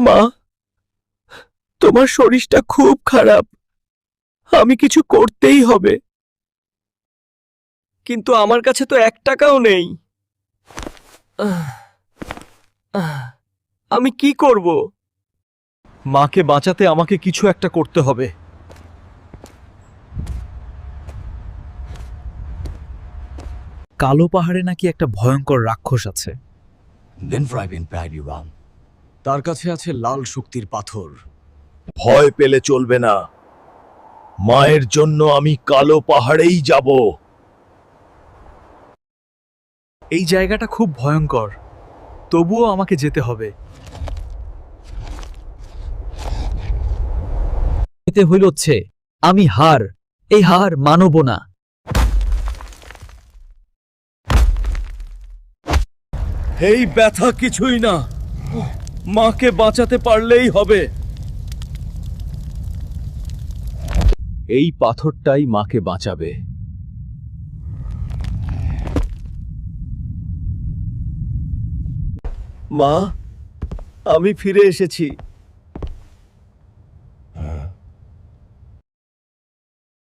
মা, তোমার শরীরটা খুব খারাপ, আমি কিছু করতেই হবে। কিন্তু আমার কাছে তো 1 টাকাও নেই। আমি কি করব? মাকে বাঁচাতে আমাকে কিছু একটা করতে হবে। কালো পাহাড়ে নাকি একটা ভয়ঙ্কর রাক্ষস আছে। তার কাছে আছে লাল শক্তির পাথর। ভয় পেলে চলবে না, মায়ের জন্য আমি কালো পাহাড়েই যাব। এই জায়গাটা খুব ভয়ঙ্কর, তবুও আমাকে যেতে হবে। এতে হইলছে আমি এই হার মানব না। এই ব্যথা কিছুই না, মাকে বাঁচাতে পারলেই হবে। এই পাথরটাই মাকে বাঁচাবে। মা, আমি ফিরে এসেছি।